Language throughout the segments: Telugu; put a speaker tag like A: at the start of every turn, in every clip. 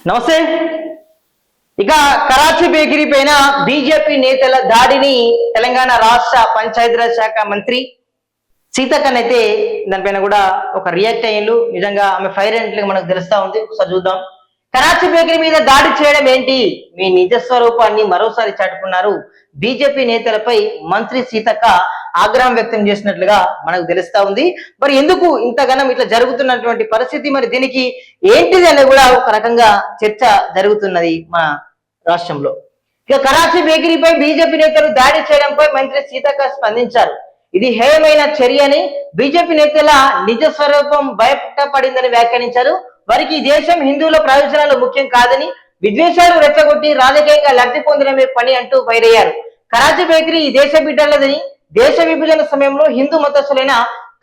A: నమస్తే. ఇక కరాచీ బేకరీ పైన బీజేపీ నేతల దాడిని తెలంగాణ రాష్ట్ర పంచాయతీరాజ్ శాఖ మంత్రి సీతక్కనైతే దానిపైన కూడా ఒక రియాక్ట్ అయ్యిండు. నిజంగా ఆమె ఫైర్ అయినట్లుగా మనకు తెలుస్తా ఉంది. ఒకసారి చూద్దాం. కరాచీ బేకరీ మీద దాడి చేయడం ఏంటి? మీ నిజస్వరూపాన్ని మరోసారి చాటుకున్నారు బీజేపీ నేతలపై మంత్రి సీతక్క ఆగ్రహం వ్యక్తం చేసినట్లుగా మనకు తెలుస్తా ఉంది. మరి ఎందుకు ఇంతగానం ఇట్లా జరుగుతున్నటువంటి పరిస్థితి, మరి దీనికి ఏంటిది అని కూడా ఒక రకంగా చర్చ జరుగుతున్నది మన రాష్ట్రంలో. ఇక కరాచీ బేకరీపై బీజేపీ నేతలు దాడి చేయడంపై మంత్రి సీతక్క స్పందించారు. ఇది హేయమైన చర్య అని, బీజేపీ నేతల నిజ స్వరూపం బయటపడిందని వ్యాఖ్యానించారు. వారికి ఈ దేశం హిందువుల ప్రయోజనాలు ముఖ్యం కాదని, విద్వేషాలు రెచ్చగొట్టి రాజకీయంగా లబ్ధి పొందడమే పని అంటూ వైరయ్యారు. కరాచీ బేకరీ ఈ దేశ బిడ్డలదని, దేశ విభజన సమయంలో హిందూ మతస్థులైన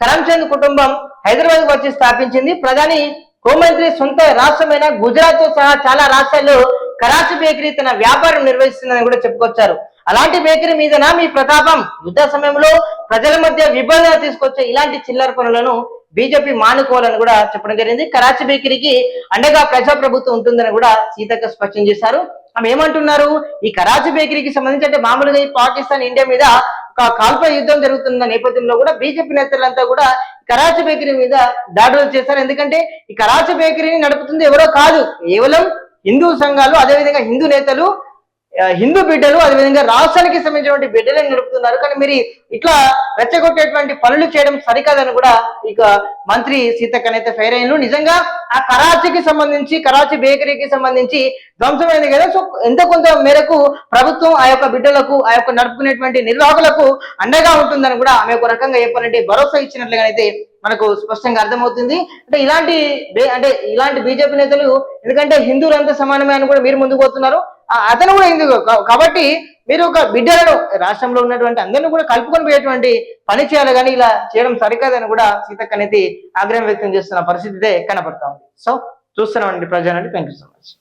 A: కరంచంద్ కుటుంబం హైదరాబాద్ వచ్చి స్థాపించింది. ప్రధాని హోంమంత్రి సొంత రాష్ట్రమైన గుజరాత్ తో సహా చాలా రాష్ట్రాల్లో కరాచీ బేకరీ తన వ్యాపారం నిర్వహిస్తుందని కూడా చెప్పుకొచ్చారు. అలాంటి బేకరీ మీదనా మీ ప్రతాపం? యుద్ధ సమయంలో ప్రజల మధ్య విభజన తీసుకొచ్చే ఇలాంటి చిల్లర పనులను బీజేపీ మానుకోవాలని కూడా చెప్పడం జరిగింది. కరాచీ బేకరీకి అండగా ప్రజాప్రభుత్వం ఉంటుందని కూడా సీతక్క స్పష్టం చేశారు. ఆమె ఏమంటున్నారు? ఈ కరాచీ బేకరీకి సంబంధించి అంటే మామూలుగా ఈ పాకిస్తాన్ ఇండియా మీద ఒక కాల్ప యుద్ధం జరుగుతున్న నేపథ్యంలో కూడా బీజేపీ నేతలంతా కూడా కరాచీ బేకరీ మీద దాడులు చేశారు. ఎందుకంటే ఈ కరాచీ బేకరీని నడుపుతుంది ఎవరో కాదు, కేవలం హిందూ సంఘాలు, అదేవిధంగా హిందూ నేతలు, హిందూ బిడ్డలు, అదేవిధంగా రాష్ట్రానికి సంబంధించినటువంటి బిడ్డలను నడుపుతున్నారు. కానీ మీరు ఇట్లా రెచ్చగొట్టేటువంటి పనులు చేయడం సరికాదని కూడా ఇక మంత్రి సీతక్కనైతే ఫైర్ అయిన. నిజంగా ఆ కరాచీకి సంబంధించి, కరాచీ బేకరీకి సంబంధించి ధ్వంసమైంది కదా. సో ఎంత కొంత మేరకు ప్రభుత్వం ఆ యొక్క బిడ్డలకు, ఆ యొక్క నడుపుకునేటువంటి నిర్వాహకులకు అండగా ఉంటుందని కూడా ఆమె ఒక రకంగా చెప్పాలంటే భరోసా ఇచ్చినట్లుగానైతే మనకు స్పష్టంగా అర్థమవుతుంది. అంటే ఇలాంటి బీజేపీ నేతలు, ఎందుకంటే హిందువులంతా సమానమే అని కూడా మీరు ముందుకు పోతున్నారు, అతను కూడా హిందూ కాబట్టి మీరు ఒక బిడ్డలను, రాష్ట్రంలో ఉన్నటువంటి అందరినీ కూడా కలుపుకొని పోయేటువంటి పని చేయాలి, కానీ ఇలా చేయడం సరికాదని కూడా సీతక్క అనేది ఆగ్రహం వ్యక్తం చేస్తున్న పరిస్థితి కనపడతా ఉంది. సో చూస్తున్నామండి ప్రజలండి. Thank you so much.